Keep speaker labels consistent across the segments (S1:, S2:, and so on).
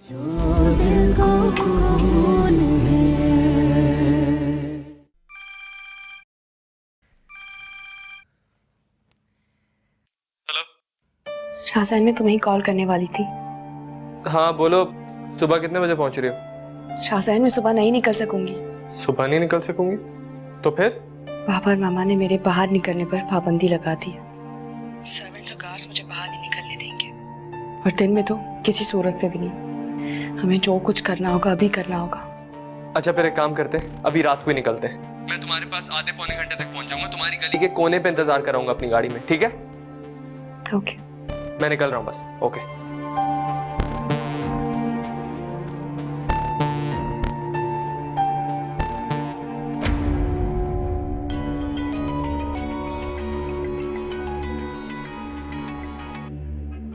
S1: जो दिल को खून है।
S2: हेलो।
S3: शाहजहान, मैं तुम्हें ही कॉल करने वाली थी।
S2: हाँ बोलो, सुबह कितने बजे पहुंच रही हो?
S3: शाहजहान, मैं सुबह नहीं निकल सकूंगी।
S2: सुबह नहीं निकल सकूंगी तो फिर?
S3: पापा और मामा ने मेरे बाहर निकलने पर पाबंदी लगा दी है। सर्वेंट्स और गार्ड्स मुझे बाहर नहीं निकलने देंगे, और दिन में तो किसी सूरत पे भी नहीं। हमें जो कुछ करना होगा अभी करना होगा।
S2: अच्छा फिर एक काम करते हैं, अभी रात को ही निकलते हैं। मैं तुम्हारे पास आधे पौने घंटे तक पहुंच जाऊंगा, तुम्हारी गली के कोने पे इंतजार कराऊंगा अपनी गाड़ी में, ठीक है?
S3: ओके।
S2: मैं निकल रहा हूँ बस। ओके।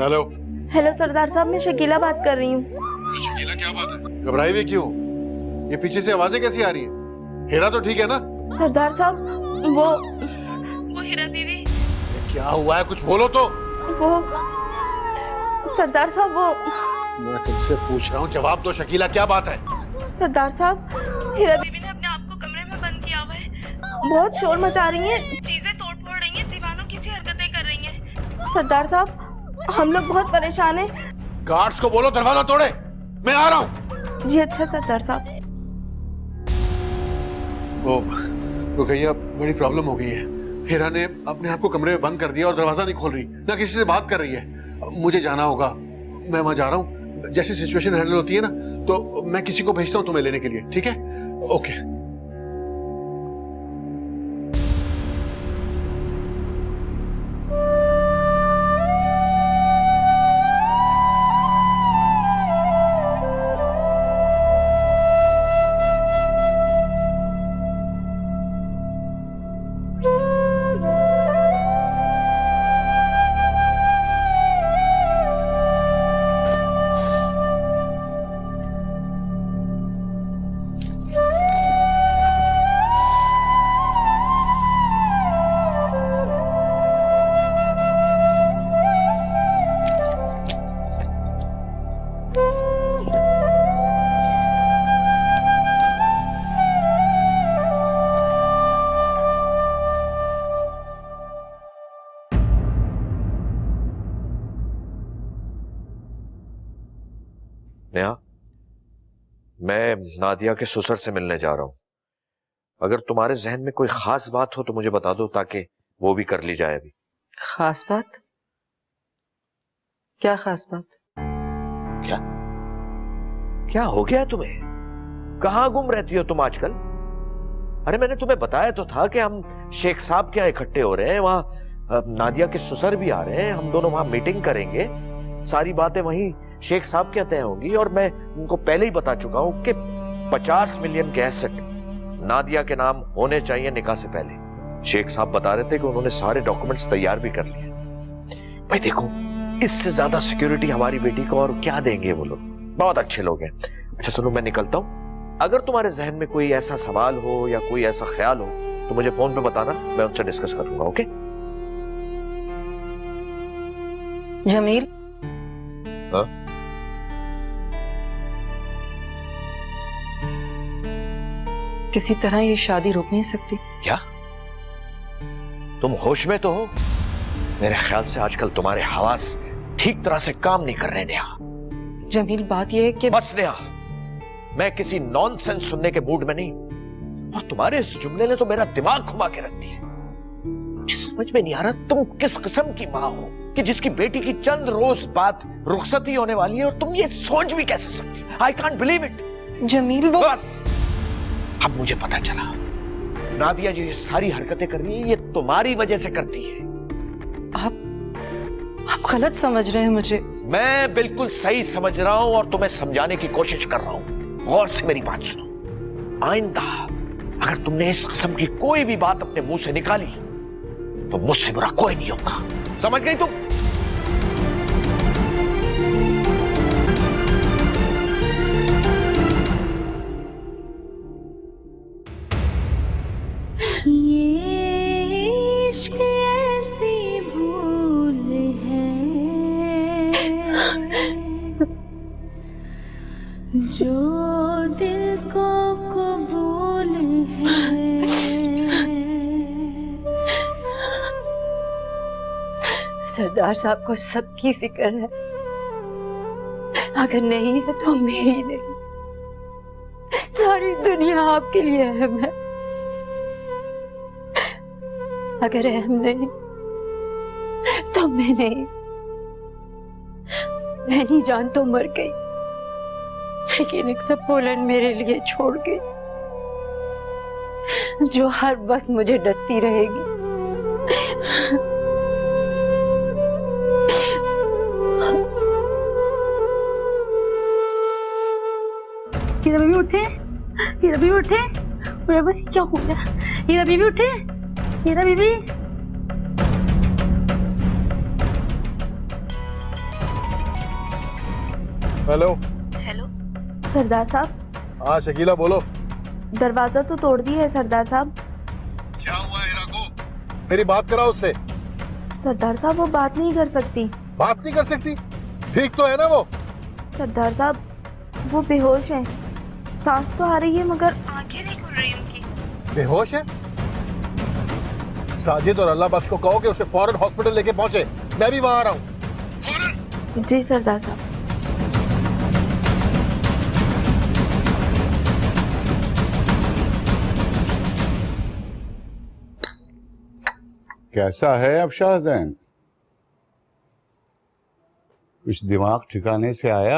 S4: हेलो।
S5: हेलो सरदार साहब, मैं शकीला बात कर रही हूँ।
S4: शकीला, क्या बात है? घबराई हुई क्यों? ये पीछे से आवाजें कैसी आ रही हैं? हीरा तो ठीक है ना?
S5: सरदार साहब, वो हीरा बीवी।
S4: क्या हुआ है, कुछ बोलो तो।
S5: वो सरदार साहब, वो
S4: मैं तुमसे पूछ रहा हूँ, जवाब दो शकीला, क्या बात है?
S5: सरदार साहब, हीरा बीवी ने अपने आप को कमरे में बंद किया हुआ है। बहुत शोर मचा रही हैं, चीजें तोड़ फोड़ रही हैं, दीवानों की सी हरकतें कर रही हैं। सरदार साहब, हम लोग बहुत परेशान हैं।
S4: गार्ड्स को बोलो दरवाजा तोड़े, मैं आ रहा हूँ।
S5: जी अच्छा सरदार साहब।
S4: वो रुकैया, बड़ी प्रॉब्लम हो गई है। हीरा ने अपने आप को कमरे में बंद कर दिया और दरवाजा नहीं खोल रही, ना किसी से बात कर रही है। मुझे जाना होगा, मैं वहां जा रहा हूँ। जैसी सिचुएशन हैंडल होती है ना, तो मैं किसी को भेजता हूँ तुम्हें लेने के लिए, ठीक है? ओके।
S6: नेहा, मैं नादिया के ससुर से मिलने जा रहा हूं। अगर तुम्हारे जहन में कोई खास बात हो तो मुझे बता दो, ताकि वो भी कर ली जाए। अभी
S7: खास बात? क्या खास बात?
S6: क्या क्या हो गया तुम्हें? कहां गुम रहती हो तुम आजकल? अरे मैंने तुम्हें बताया तो था कि हम शेख साहब के यहाँ इकट्ठे हो रहे हैं, वहां नादिया के ससुर भी आ रहे हैं, हम दोनों वहां मीटिंग करेंगे, सारी बातें वहीं शेख साहब के यहाँ तय होंगी। और मैं उनको पहले ही बता चुका हूं कि 50 मिलियन के एसेट नादिया के नाम होने चाहिए निकाह से पहले। शेख साहब बता रहे थे कि उन्होंने सारे डॉक्यूमेंट्स तैयार भी कर लिए। भाई देखो, इससे ज्यादा सिक्योरिटी हमारी बेटी को और क्या देंगे वो लोग, बहुत अच्छे लोग हैं। अच्छा सुनो, मैं निकलता हूं। अगर तुम्हारे जहन में कोई ऐसा सवाल हो या कोई ऐसा ख्याल हो तो मुझे फोन पे बताना, मैं उनसे डिस्कस करूंगा। ओके?
S7: जमील।
S6: हाँ?
S7: किसी तरह ये शादी रुक नहीं सकती
S6: क्या? तुम होश में तो हो? मेरे ख्याल से आजकल तुम्हारे हवास ठीक तरह से काम नहीं कर रहे नेहा।
S7: जमील, बात यह है कि
S6: बस नेहा, मैं किसी नॉनसेंस सुनने के मूड में नहीं हूं, और तुम्हारे इस जुमले ने तो मेरा दिमाग घुमा के रख दिया। मुझे समझ में नहीं आ रहा तुम किस किस्म की मां हो कि जिसकी बेटी की चंद रोज बाद रुखसती होने वाली है और तुम ये सोच भी कैसे सकती? I can't believe it.
S7: Jamil, वो
S6: बस अब मुझे पता चला, नादिया जो ये सारी हरकतें कर रही है ये तुम्हारी वजह से करती है।
S7: आप गलत समझ रहे हैं मुझे।
S6: मैं बिल्कुल सही समझ रहा हूं और तुम्हें समझाने की कोशिश कर रहा हूं। गौर से मेरी बात सुनो। आइंदा अगर तुमने इस किस्म की कोई भी बात अपने मुंह से निकाली तो मुझसे बुरा कोई नहीं होगा। समझ गई तुम?
S1: ये इश्क ऐसी भूल है जो दिल को कबूल है।
S3: सरदार साहब को सबकी फिक्र है, अगर नहीं है तो मेरी नहीं, सारी दुनिया आपके लिए अहम है। अगर अहम नहीं तो मैं नहीं, मैंने जान तो मर गई, लेकिन एक सब पोलन मेरे लिए छोड़ गई, जो हर वक्त मुझे डसती रहेगी।
S8: हीरा बीबी उठे, हीरा बीबी उठे। अरे भाई क्या हो गया? हीरा बीबी उठे, हीरा बीबी।
S4: हेलो।
S5: हेलो सरदार साहब।
S4: हाँ शकीला बोलो।
S5: दरवाजा तो तोड़ दिया है सरदार साहब।
S4: क्या हुआ हीरा को? मेरी बात कराओ उससे।
S5: सरदार साहब वो बात नहीं कर सकती।
S4: बात नहीं कर सकती? ठीक तो है ना वो?
S5: सरदार साहब वो बेहोश है, सांस तो आ रही है मगर आंखें नहीं खुल रही उनकी।
S4: बेहोश है? साजिद और अल्लाह बख्श को कहो कि उसे फौरन हॉस्पिटल लेके पहुंचे। मैं भी वहां आ रहा हूँ। फौरन।
S5: जी सरदार साहब।
S9: कैसा है अब शाहजैन? कुछ दिमाग ठिकाने से आया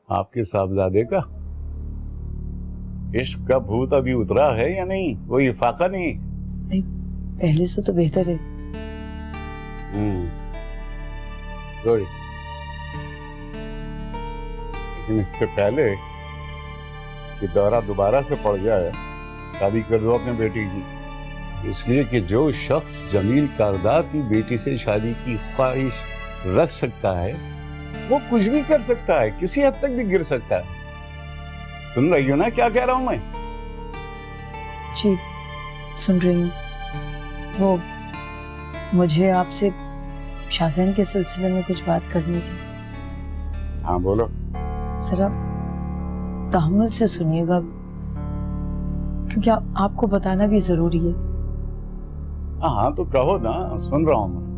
S9: आपके साहबजादे का? इश्क का भूत अभी उतरा है या नहीं? कोई फाका नहीं?
S3: नहीं, पहले से तो बेहतर है।
S9: गुड। लेकिन इससे पहले कि दौरा दोबारा से पड़ जाए, शादी कर दो अपने बेटी की। इसलिए कि जो शख्स जमील कारदार की बेटी से शादी की ख्वाहिश रख सकता है वो कुछ भी कर सकता है, किसी हद तक भी गिर सकता है। सुन रही हो ना क्या कह रहा हूं मैं?
S3: जी सुन रही हूँ। वो मुझे आपसे शाहजैन के सिलसिले में कुछ बात करनी थी।
S9: हाँ बोलो।
S3: जरा तहम्मुल से सुनिएगा, क्योंकि आपको बताना भी जरूरी है।
S9: हाँ तो कहो ना, सुन रहा हूं मैं।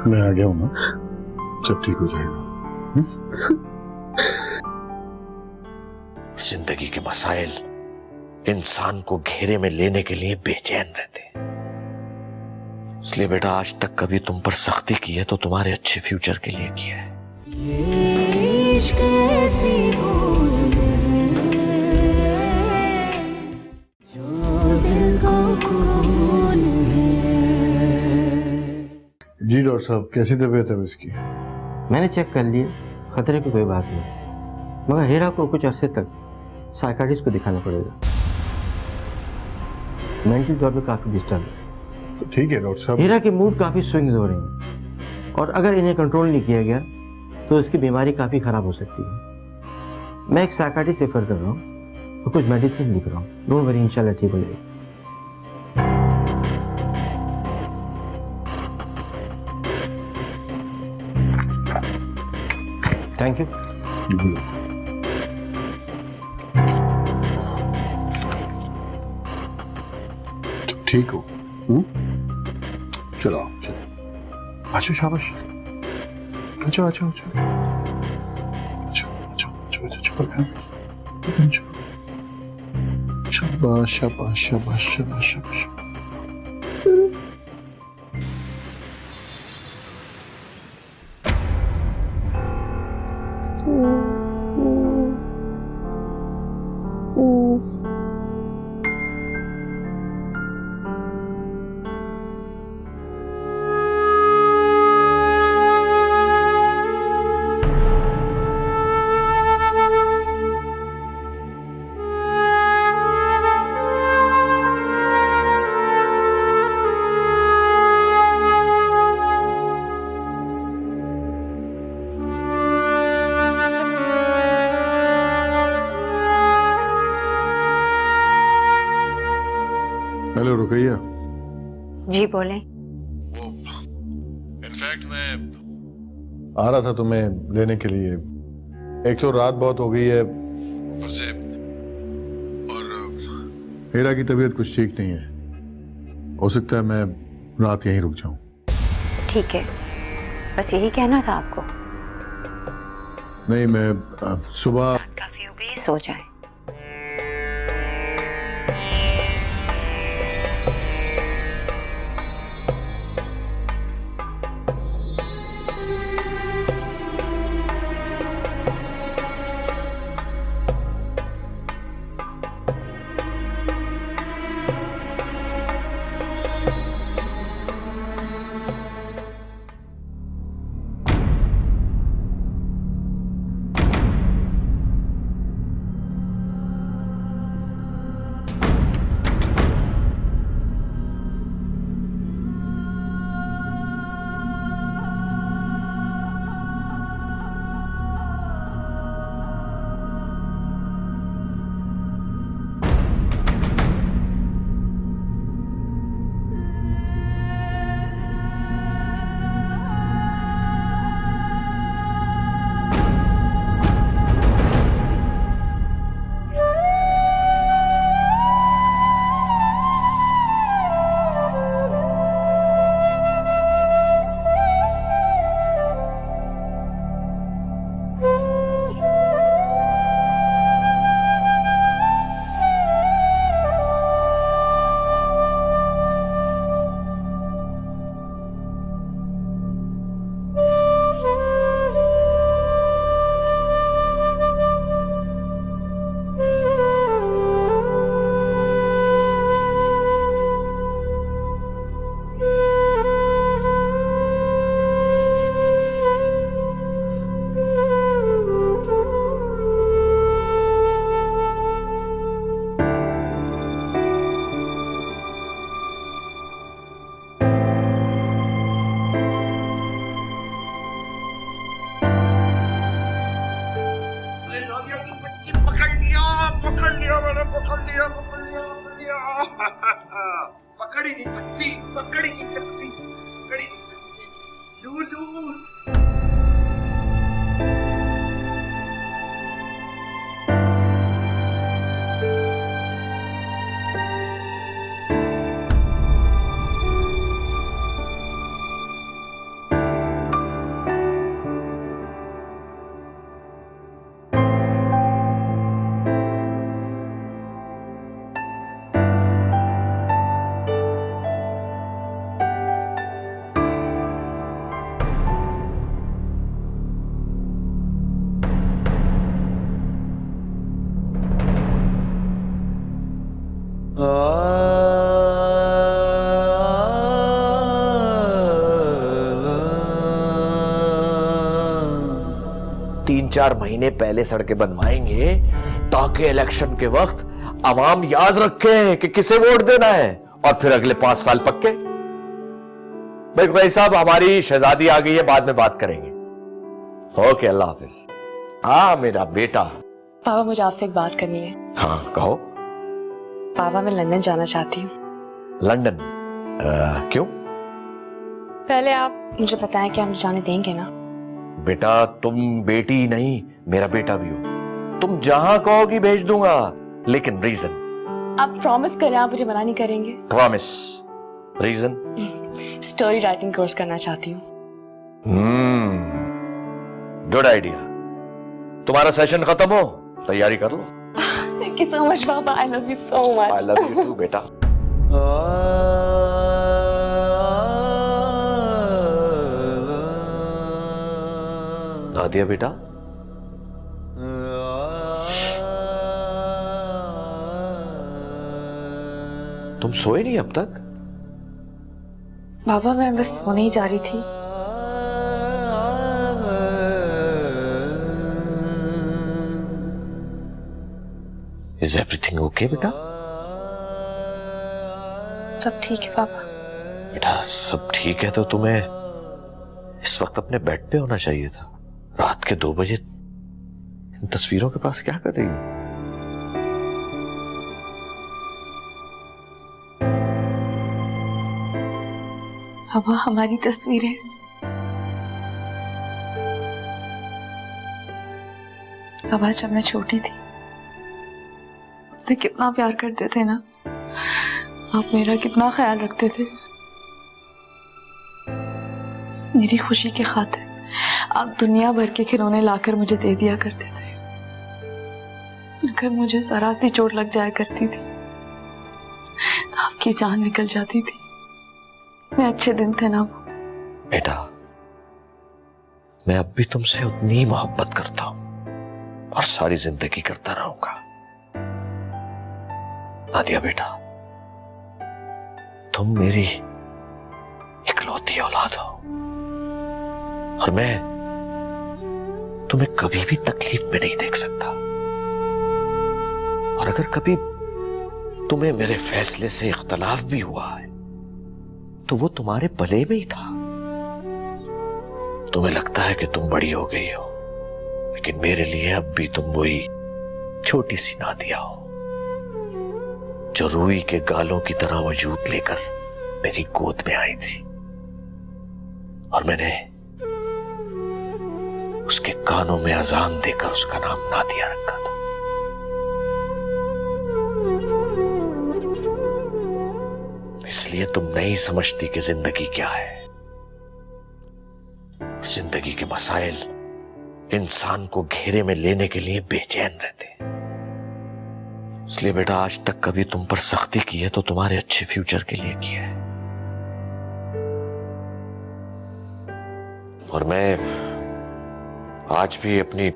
S4: मैं आ गया हूँ ना, सब ठीक हो जाएगा।
S6: जिंदगी के मसाइल इंसान को घेरे में लेने के लिए बेचैन रहते हैं। इसलिए बेटा आज तक कभी तुम पर सख्ती की है तो तुम्हारे अच्छे फ्यूचर के लिए किया है।
S1: ये इश्क ऐसी भूल है जो दिल को कबूल है।
S4: जी डॉक्टर साहब, कैसी तबीयत है इसकी?
S10: मैंने चेक कर लिए, खतरे की कोई बात नहीं, मगर हीरा को कुछ अरसे तक साइकाट्रिस्ट को दिखाना पड़ेगा। मेंटल तौर पे काफी डिस्टर्ब है।
S4: तो ठीक है डॉक्टर साहब।
S10: हीरा की मूड काफी स्विंग्स हो रही हैं और अगर इन्हें कंट्रोल नहीं किया गया तो इसकी बीमारी काफी खराब हो सकती है। मैं एक साइकाट्रिस्ट रेफर कर रहा हूँ और कुछ मेडिसिन लिख रहा हूँ। डोंट वरी, इंशाल्लाह ठीक हो जाएगी। Thank you.
S4: ठीक हो? चलो चलो, अच्छा शाबाश, अच्छा अच्छा अच्छा शाबाश शाबाश शाबाश शाबाश शाबाश। हेलो रुकैया।
S7: जी बोले।
S4: वो इनफैक्ट मैं आ रहा था तुम्हें लेने के लिए। एक तो रात बहुत हो गई है ऊपर से, और हीरा की तबीयत कुछ ठीक नहीं है। हो सकता है मैं रात यहीं रुक जाऊं।
S7: ठीक है, बस यही कहना था आपको।
S4: नहीं, मैं सुबह
S7: काफी हो गई, सो जाए।
S6: पकड़ ही नहीं सकती, पकड़ ही नहीं सकती, पकड़ ही नहीं सकती। लूलू तीन चार महीने पहले सड़कें बनवाएंगे ताकि इलेक्शन के वक्त आवाम याद रखे कि किसे वोट देना है, और फिर अगले 5 साल पक्के। भाई साहब, हमारी शहजादी आ गई है, बाद में बात करेंगे। ओके, अल्लाह हाफिज। हाँ मेरा बेटा।
S3: पापा, मुझे आपसे एक बात करनी है।
S6: हाँ कहो।
S3: पापा, मैं लंदन जाना चाहती हूँ।
S6: लंदन? क्यों?
S3: पहले आप मुझे बताएं कि आप मुझे जाने देंगे ना?
S6: बेटा, तुम बेटी नहीं, मेरा बेटा भी हो। तुम जहां कहोगी भेज दूंगा, लेकिन रीजन?
S3: आप प्रॉमिस करें, आप मुझे मना नहीं करेंगे?
S6: Promise. Reason?
S3: Story writing course करना चाहती हूँ।
S6: Good idea. तुम्हारा सेशन खत्म हो, तैयारी कर लो।
S3: Thank you so much, Papa. I love you so much.
S6: I love you too, बेटा। नादिया बेटा, तुम सोए नहीं अब तक?
S3: बाबा मैं बस सोने ही जा रही थी।
S6: इज एवरीथिंग ओके बेटा?
S3: सब ठीक है पापा।
S6: बेटा सब ठीक है तो तुम्हें इस वक्त अपने बेड पे होना चाहिए था। रात के 2 बजे इन तस्वीरों के पास क्या कर रही हो?
S3: पापा हमारी तस्वीरें पापा जब मैं छोटी थी मुझसे कितना प्यार करते थे ना, आप मेरा कितना ख्याल रखते थे। मेरी खुशी की खातिर आप दुनिया भर के खिलौने लाकर मुझे दे दिया करते थे। अगर मुझे जरा सी चोट लग जाया करती थी तो आपकी जान निकल जाती थी। मैं अच्छे दिन थे ना वो।
S6: बेटा मैं अब भी तुमसे उतनी मोहब्बत करता हूं और सारी जिंदगी करता रहूंगा। नादिया बेटा तुम मेरी इकलौती औलाद हो और मैं तुम्हें कभी भी तकलीफ में नहीं देख सकता। और अगर कभी तुम्हें मेरे फैसले से इख्तलाफ भी हुआ है तो वो तुम्हारे भले में ही था। तुम्हें लगता है कि तुम बड़ी हो गई हो, लेकिन मेरे लिए अब भी तुम वही छोटी सी नादिया हो जो रूई के गालों की तरह वजूद लेकर मेरी गोद में आई थी और मैंने उसके कानों में अजान देकर उसका नाम नादिया रखा था। इसलिए तुम नहीं समझती कि जिंदगी क्या है। जिंदगी के मसाइल इंसान को घेरे में लेने के लिए बेचैन रहते हैं। इसलिए बेटा आज तक कभी तुम पर सख्ती की है तो तुम्हारे अच्छे फ्यूचर के लिए की है। और मैं आज भी अपनी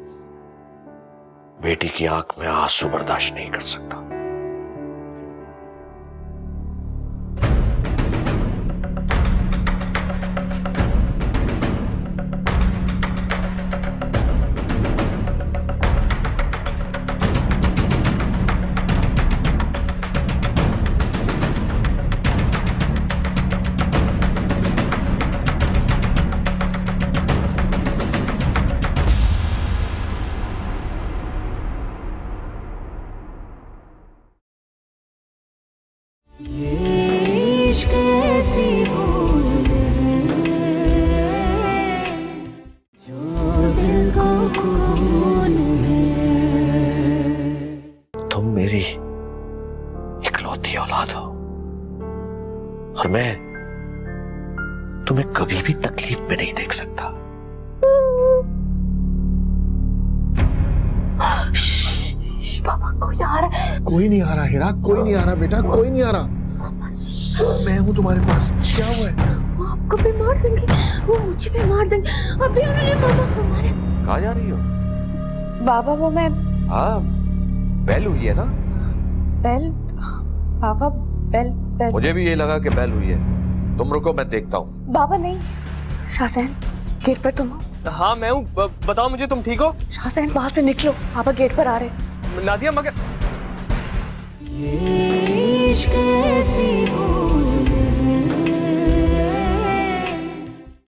S6: बेटी की आंख में आंसू बर्दाश्त नहीं कर सकता।
S1: इश्क ऐसी भूल है जो दिल को खून है।
S6: तुम मेरी इकलौती औलाद हो और मैं तुम्हें कभी भी तकलीफ में नहीं देख सकता।
S5: पापा कोई आ रहा है।
S4: कोई नहीं आ रहा हीरा, कोई नहीं आ रहा बेटा, कोई नहीं आ रहा। मैं हूं तुम्हारे पास। क्या हुआ है?
S5: वो आपको भी मार देंगे, वो मुझे भी मार देंगे। अभी उन्होंने पापा को मारा।
S6: कहाँ जा रही हो?
S3: बाबा वो मैं
S6: हाँ बेल हुई है ना?
S3: बेल बाबा बेल बेल
S6: मुझे भी ये लगा कि बेल हुई है। तुम रुको मैं देखता हूँ।
S3: बाबा नहीं। शाहजहान गेट पर तुम हो?
S2: हाँ मैं हूँ, बताओ मुझे तुम ठीक हो?
S3: शाहजहान वहां से निकलो, पापा गेट पर आ रहे हैं।
S2: नादिया मगर
S1: ये इश्क ऐसी भूल